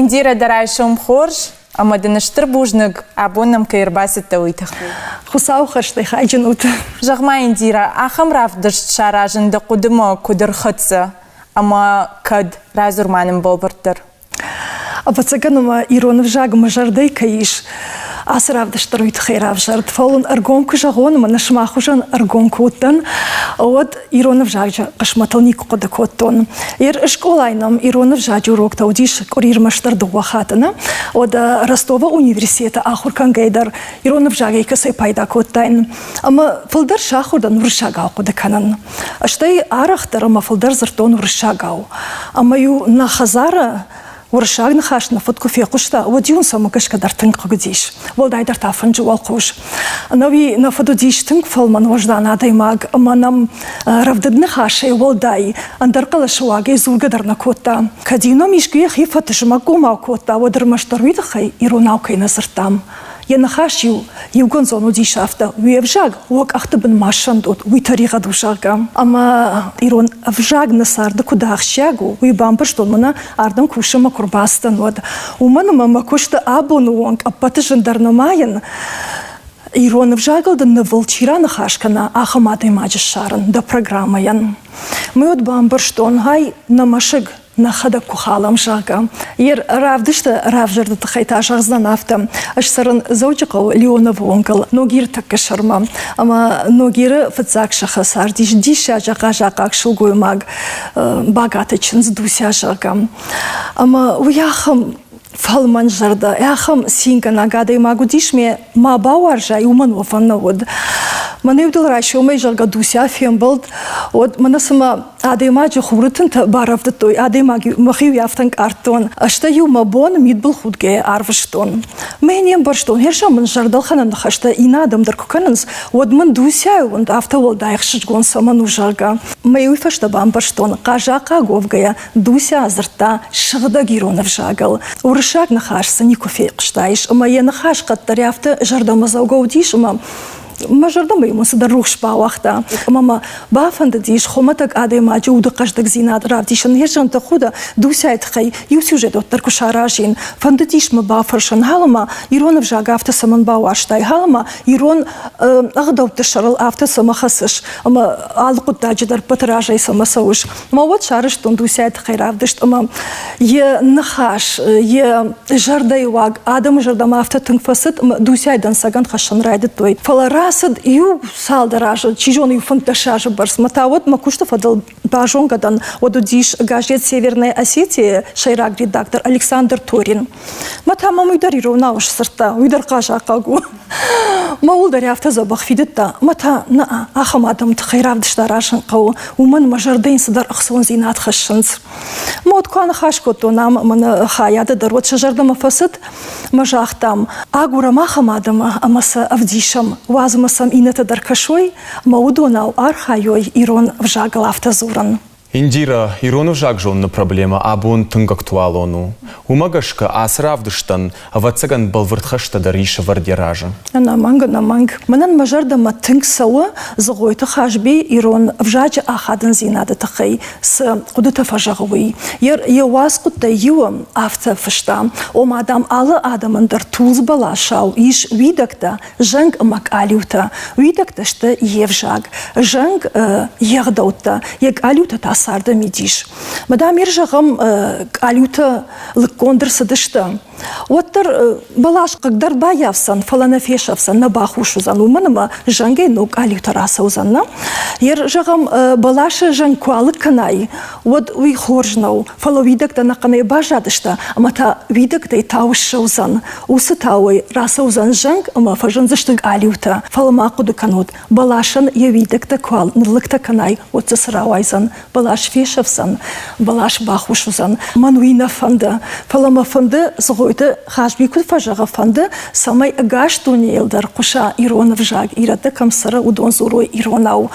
Индира дарайшым хорж, амадыныштыр бужныг абонам кайрбасыта уйтаху. Хусау хаштай хайджинут. Жағма Индира, ахам равдыш шаражынды кудыма кудырхытсы, ама кад разурманым болбыртыр. Апацаганума Иронов жагма жарды каиш. Асравдыштыр уйтахайрав жард. Фалун аргонку жагонума нашмахужан аргонку уттан. Вот Иронов жагжа кашматалник кодакоттон. Школайнам Иронов жагжа урок таудиш корирмаштар дуахатана. Вот Ростова университета ахуркан гайдар Иронов жагай касай пайда коттайн. Ама фалдар шахурдан уршагау кодаканан. Аштай арахтар ама фалдар зартон уршагау. Ама ю на хазара ورشاق نخاش نفط كفي قشطة وديون سمكش كدر تنق قديش والداي در تافن جوال قوش نوي نفطو ديش تنق فالمن وجدان عدي ماغ اما نم رفضد نخاشي والداي اندر قلش واقعي زول قدر نكوتا كدينو ميشقيا خيفة تشمكو ماو كوتا ودر مشتروي دخي يروناو كي نصرتام ينخاشيو يوغن زونو دي شافتا ويفجاق وق اختبن ماشندوت وي طريقة دوشاقا اما ايرون افجاق نصار دكو داخشاقو وي بامبشتون منا اردن كوشما كورباستن ود ومن ماما كوشتا ابونو وانك اباتجن درنماين ايرون افجاقل دن نفلتشيرا نخاشكنا اخماتي ماجش شارن دا программаян мы от бамберштон هاي намашыг نخدك كخالم شاكا равдышта равжырды тахайта шағыздан афта ашсарын заучықау Леонов онкал ногир таккашырма ама ногиры фыцак шаха сардиш диша жака жакак шылгоймаг багатычын сдуся шака ама уяхам фалман жарда яхам синка нагадай магу дишме ма бауаржа и уман офанна вод мане удал рашо май жарга дуся фемболд вот манасама адема жохуртын баравды той адема махив яфтан картон ашта ю мабон мидбл худге арвштон менем барштон хершамын жардал ханан хашта инадам дар куканс вот ман дуся und автовол дайхшж гон саман ужарга май уйфашта бамбарштон кажака говгая дуся азырта шыгда гиронов жагал уршак нахашса никофе кыштайш ама я нахаш каттаряфта жардамазауга удиш ама مجردم بيمون صدروخ شبا وقتا ماما بافند ديش خمتك عادي ما جود قشدك زينات رافديشن هيرجان تخودا دوسايت خي يو سيوجيت تركو شاراجين فند ديش ما بافرشن هالما يرون بجاغ افتا سمن باواشتاي هالما يرون اغدو تشرل افتا سما خسش اما алقو تاجدر بتراجي سما سوش ما ود شارشتون دوسايت خي رافدشت اما ي نخاش ي جرداي واغ ادم جردما افتا تنفست دوسايدن ساغان خشن رايدت توي فلارا Асад ю салдаража чижон ю фанташажа барс матавот макушта фадал бажон гадан одудиш газет Северная Осетия шайрак редактор Александр Торин матама муйдари ровнауш сырта уйдар кажа кагу маулдари автозабах фидетта мата на ахамадам тхайравдыштарашын кау уман мажардын сыдар ахсон зинат хашынс мод кан хашкото нам мана хаяда дарот шажардама фасад мажахтам агура махамадама амаса авдишам вазмасам инета даркашой маудонау архайой ирон вжагал автозуран. Индира, Иронов жагжонна проблема, абон тынг актуалону. Умагашка асравдыштан, авацаган балвыртхашта дариша вардиража. Наманг. Манан мажардама тынг сауа, загойта хашби Ирон вжаджа ахадан зинада тахай, с кудута фажагуи. Яуаскута юам авта фашта, ом адам ала адаман дар тулз балашау, иш видакта, жанг мак алюта, видакта шта евжаг, жанг ягдаута, яг алюта тас сарда медиш. Мадам иржагам алюта лыкондыр садышта. Оттар балаш когда баявсан, фалана фешавсан, на бахушузан, уманама жангай ног алюта расаузанна. Иржагам балаша жанкуалы канай. Вот уй хоржнау, фаловидак да наканай бажадышта, амата видак да и таушаузан. Усы тауй расаузан жанг, ама фажан заштыг алюта. Фаламакуды канут. Балашан я видак да куал, нрлыкта канай, вот засрауайзан. Балаш фешавсан, балаш бахушузан. Мануина фанда. Фалама фанда згойта хашбикут фажага фанда. Самай агаш тунейлдар куша Иронов жаг. Ирата камсара удон зурой Иронау.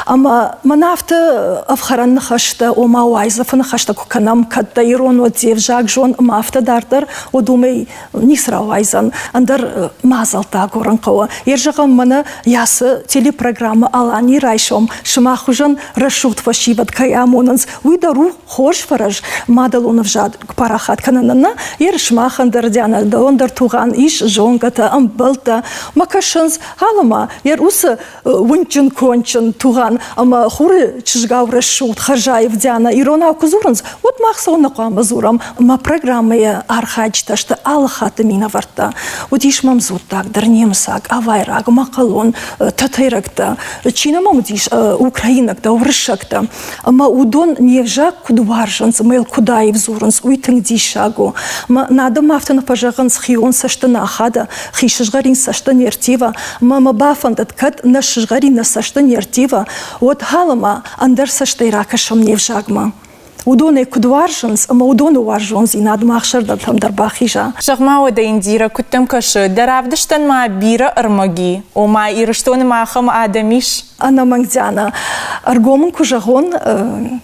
Ама манафта афхаран нахашта, ома уайзафа нахашта куканам кадда Ирону дзев жаг жон мафта дартар, одумей нисрауайзан. Андар мазалта горанкова. Ержагам мана ясы телепрограмма алани райшом. Шмахужан рашут фашиват хаямонанс уйдару хош фараж мадалонов жад парахат кананана шмахандер Диана дондар туган иш жонгата амбалта макашанс халама усы вунчен кончен туган ама хуры чижгавры шут хажаев Диана Ирона кузуранс вот махсона мазурам ма программая архачта что алхата мина варта вот иш мамзутак дарнемсак авайрак макалон татайракта чинамам диш украинакта уршакта ама удон невжак кудваржанс мел кудаев зуранс уйтын дишагу надо мафтана пожаган схион саштана хада хишжгарин саштан ертива мама бафандат кат нашжгарин саштан ертива вот халама андер саштайрака шамневжагма удоне кудваржанс ама удону варжонс инад махшарда там дарбахижа Шахмау да индира куттем кашы даравдыштан ма бира армаги о ма ирыштон махам адамиш Анна Мангдяна аргомын кужагон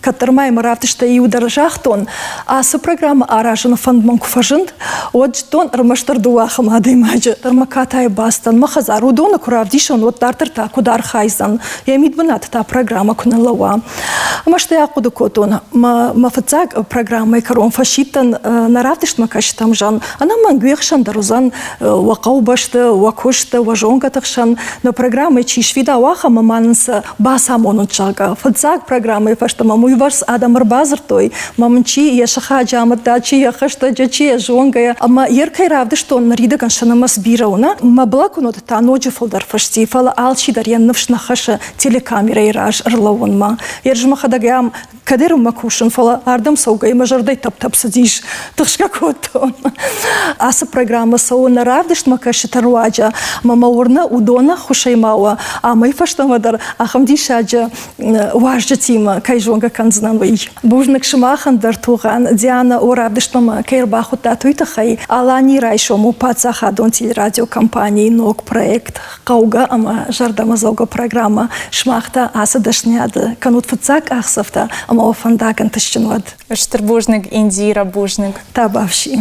катармай маравдышта и ударжахтон а со программа аражан фандман куфажынд вот тон армаштар дуахам адаймаджа армакатай бастан махазар удона куравдишон вот тартарта кудар хайзан я мидбанат та программа куналава машта я куду котон мафацак программа карон фашитан наравдышт макаштам жан она мангвехшан дарузан вакаубашта вакошта важонгатахшан но программа чишвида ваха маман басамон чага фацак программы фашта мамуй варс адам арбазртой мамчи я шахаджа аматачи я хашта джачи жонгая ама еркай равды что нарида ганшана масбирауна маблакунот та ночи фолдар фашти фала алчи дарьян навшна хаша телекамера ираж рлавонма ержма хадагам кадеру макушин фала ардам саугай мажардай тап садиш тышка кото аса программа сауна равдыш макаши таруаджа мама урна удона хушаймава ама фашта мадар ахамди шаджа важджа тима кайжонга канзнанвай бужнак шмахан дар туган Диана оравдыштама кайрбаху татуйта хай алани райшому пацаха дон телерадио компании ног проект кауга ама жардама зауга программа шмахта аса дашняды канут фацак ахсафта ама офандаган тащинвад Штыр бужник индира бужник табавши